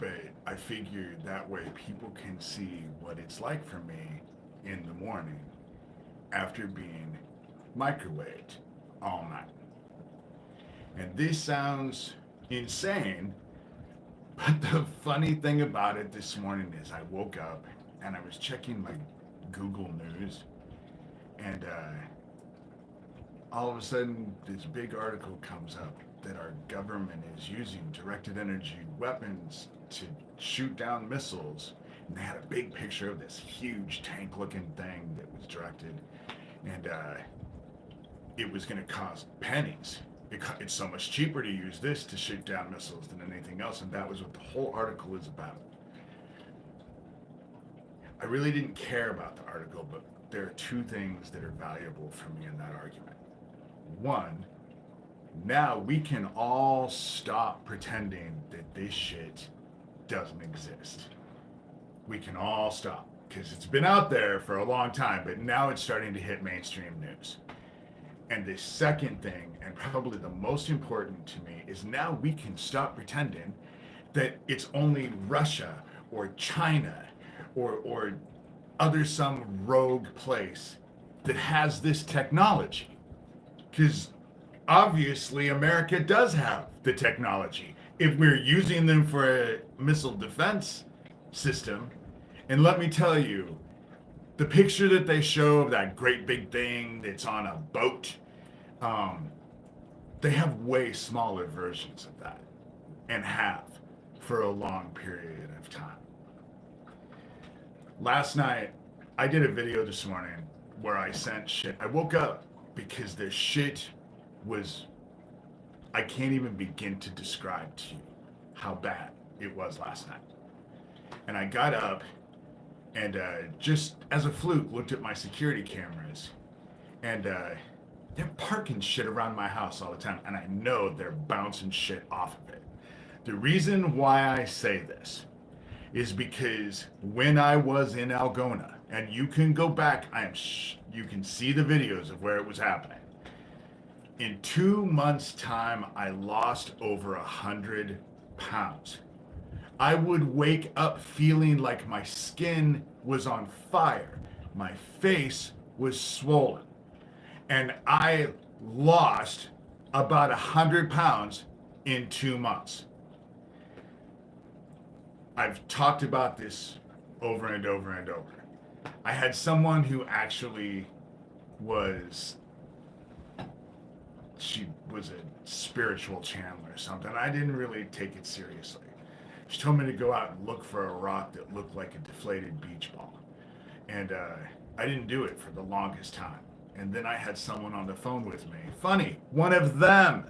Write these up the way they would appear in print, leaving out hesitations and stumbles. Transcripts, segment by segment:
but I figured that way people can see what it's like for me in the morning after being microwaved all night. And this sounds insane, but the funny thing about it this morning is I woke up and I was checking my Google News, and all of a sudden this big article comes up that our government is using directed energy weapons to shoot down missiles. And they had a big picture of this huge tank looking thing that was directed, and it was going to cost pennies. It's so much cheaper to use this to shoot down missiles than anything else, and that was what the whole article is about. I really didn't care about the article, but there are two things that are valuable for me in that argument. One, now we can all stop pretending that this shit doesn't exist. We can all stop, because it's been out there for a long time, but now it's starting to hit mainstream news. And the second thing, and probably the most important to me, is now we can stop pretending that it's only Russia or China or other some rogue place that has this technology. Because obviously America does have the technology. If we're using them for a missile defense system, and let me tell you, the picture that they show of that great big thing that's on a boat, they have way smaller versions of that, and have for a long period of time. Last night, I did a video this morning where I sent shit. I woke up because the shit was, I can't even begin to describe to you how bad it was last night. And I got up and just as a fluke looked at my security cameras, and they're parking shit around my house all the time, and I know they're bouncing shit off of it. The reason why I say this is because when I was in Algona, and you can go back, you can see the videos of where it was happening. In 2 months' time, I lost over 100 pounds. I would wake up feeling like my skin was on fire. My face was swollen. And I lost about 100 pounds in 2 months. I've talked about this over and over and over. I had someone who actually she was a spiritual channel or something. I didn't really take it seriously. She told me to go out and look for a rock that looked like a deflated beach ball. And I didn't do it for the longest time. And then I had someone on the phone with me. Funny, one of them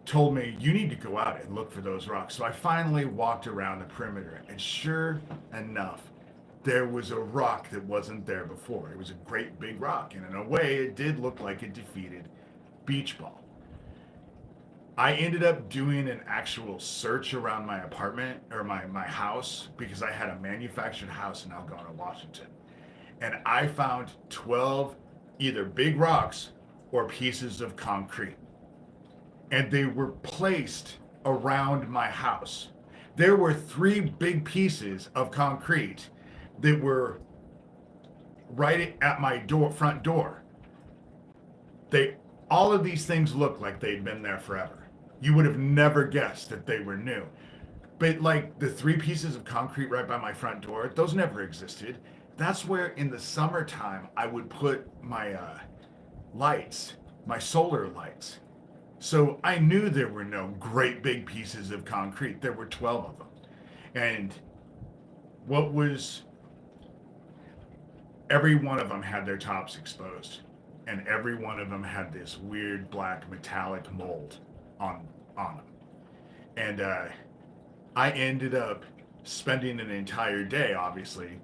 told me, you need to go out and look for those rocks. So I finally walked around the perimeter, and sure enough, there was a rock that wasn't there before. It was a great big rock, and in a way, it did look like a defeated beach ball. I ended up doing an actual search around my apartment, or my house, because I had a manufactured house in Algona, Washington. And I found 12 either big rocks or pieces of concrete. And they were placed around my house. There were 3 big pieces of concrete that were right at my front door. All of these things looked like they'd been there forever. You would have never guessed that they were new. But like the 3 pieces of concrete right by my front door, those never existed. That's where in the summertime I would put my lights, my solar lights. So I knew there were no great big pieces of concrete. There were 12 of them. And every one of them had their tops exposed. And every one of them had this weird black metallic mold on them. And I ended up spending an entire day, obviously,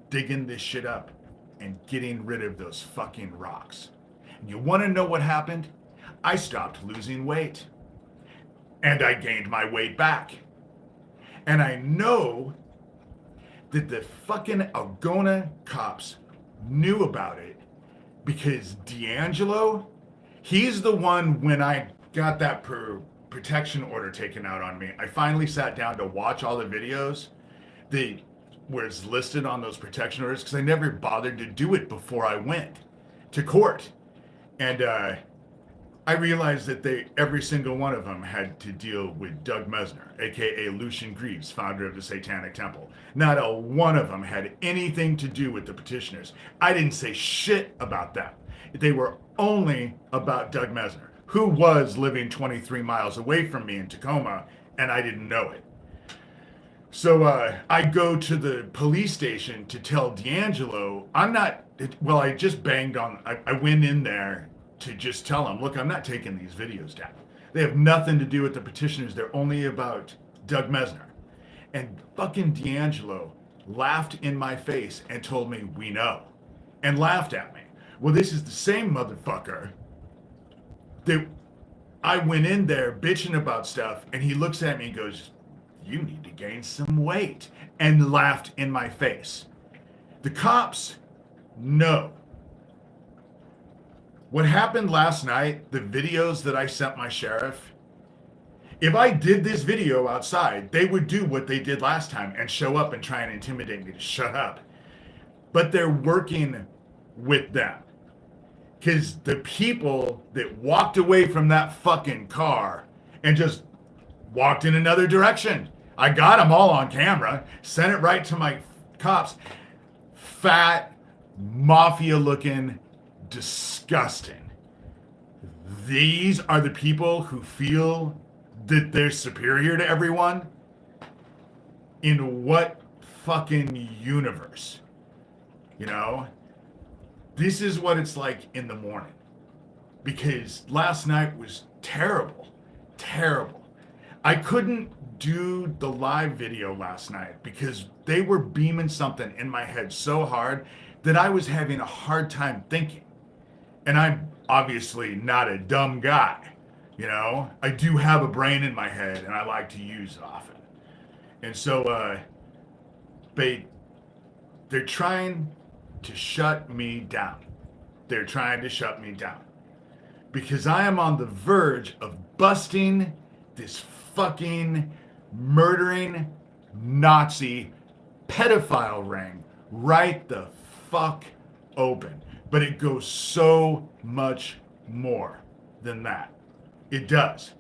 digging this shit up and getting rid of those fucking rocks. And you want to know what happened? I stopped losing weight. And I gained my weight back. And I know that the fucking Algona cops knew about it, because D'Angelo, he's the one, when I got that protection order taken out on me. I finally sat down to watch all the videos where it's listed on those protection orders, because I never bothered to do it before I went to court. And I realized that every single one of them had to deal with Doug Mesner, aka Lucian Greaves, founder of the Satanic Temple. Not a one of them had anything to do with the petitioners. I didn't say shit about them. They were only about Doug Mesner, who was living 23 miles away from me in Tacoma, and I didn't know it. So I go to the police station to tell D'Angelo, I just banged on, I went in there to just tell him, look, I'm not taking these videos down. They have nothing to do with the petitioners. They're only about Doug Mesner. And fucking D'Angelo laughed in my face and told me, we know, and laughed at me. Well, this is the same motherfucker that I went in there bitching about stuff, and he looks at me and goes, you need to gain some weight, and laughed in my face. The cops know. What happened last night, the videos that I sent my sheriff, if I did this video outside, they would do what they did last time and show up and try and intimidate me to shut up. But they're working with them. Because the people that walked away from that fucking car and just walked in another direction, I got them all on camera, sent it right to my cops. Fat, mafia-looking, disgusting. These are the people who feel that they're superior to everyone? In what fucking universe? You know? This is what it's like in the morning. Because last night was terrible. Terrible. I couldn't do the live video last night because they were beaming something in my head so hard that I was having a hard time thinking. And I'm obviously not a dumb guy, you know? I do have a brain in my head, and I like to use it often. And so they're trying to shut me down. They're trying to shut me down. Because I am on the verge of busting this fucking murdering Nazi pedophile ring right the fuck open. But it goes so much more than that. It does.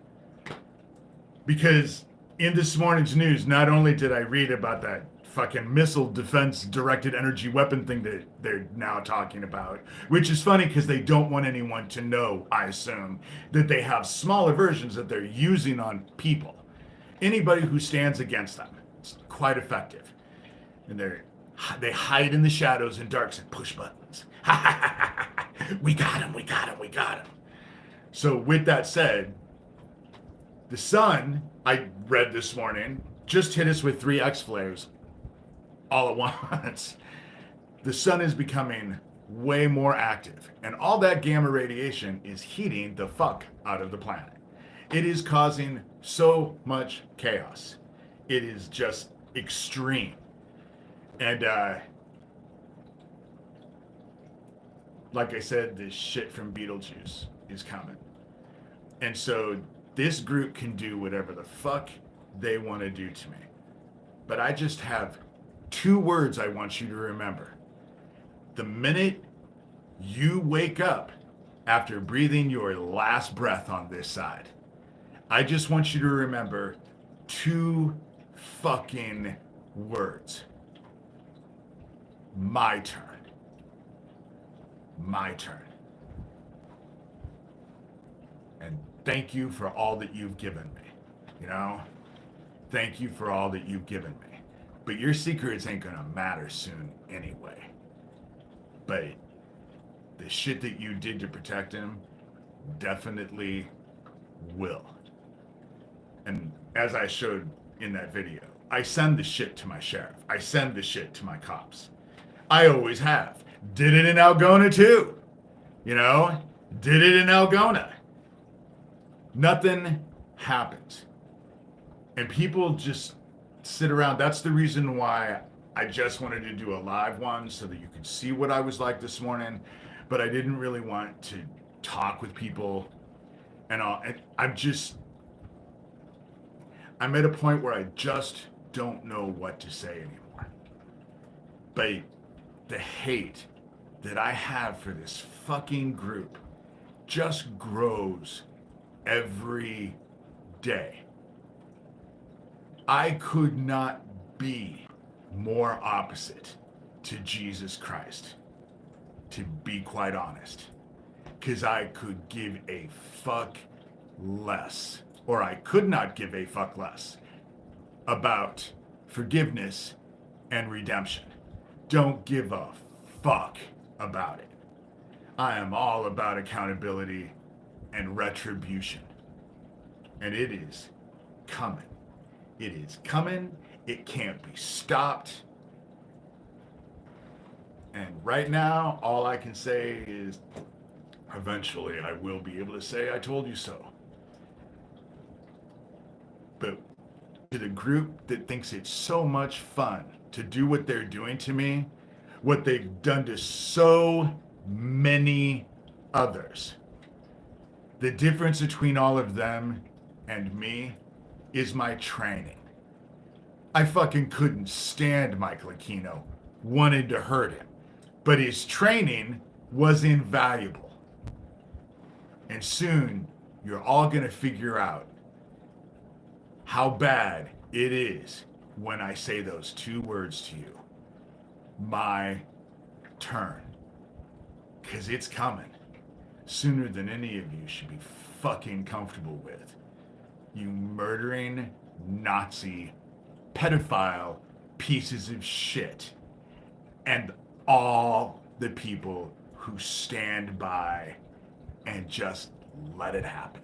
Because in this morning's news, not only did I read about that fucking missile defense directed energy weapon thing that they're now talking about, which is funny because they don't want anyone to know, I assume, that they have smaller versions that they're using on people. Anybody who stands against them. It's quite effective. And they hide in the shadows and darks and push buttons. We got him, we got him, we got him. So with that said, the sun, I read this morning, just hit us with 3 X flares all at once. The sun is becoming way more active, and all that gamma radiation is heating the fuck out of the planet. It is causing so much chaos. It is just extreme. And like I said, this shit from Beetlejuice is coming. And so this group can do whatever the fuck they want to do to me. But I just have 2 words I want you to remember. The minute you wake up after breathing your last breath on this side, I just want you to remember 2 fucking words. My turn. My turn. And thank you for all that you've given me. You know? Thank you for all that you've given me. But your secrets ain't gonna matter soon anyway. But the shit that you did to protect him definitely will. And as I showed in that video, I send the shit to my sheriff. I send the shit to my cops. I always have. Did it in Algona too. You know? Did it in Algona. Nothing happens. And people just sit around. That's the reason why I just wanted to do a live one so that you could see what I was like this morning. But I didn't really want to talk with people and all. And I'm just, I'm at a point where I just don't know what to say anymore. But the hate that I have for this fucking group just grows every day. I could not be more opposite to Jesus Christ, to be quite honest, because I could give a fuck less, or I could not give a fuck less about forgiveness and redemption. Don't give a fuck about it. I am all about accountability and retribution. And it is coming. It is coming. It can't be stopped. And right now, all I can say is eventually I will be able to say, I told you so. But to the group that thinks it's so much fun to do what they're doing to me, what they've done to so many others, the difference between all of them and me is my training. I fucking couldn't stand Michael Aquino, wanted to hurt him, but his training was invaluable. And soon you're all gonna figure out how bad it is when I say those two words to you. My turn. Because it's coming sooner than any of you should be fucking comfortable with. You murdering Nazi pedophile pieces of shit, and all the people who stand by and just let it happen.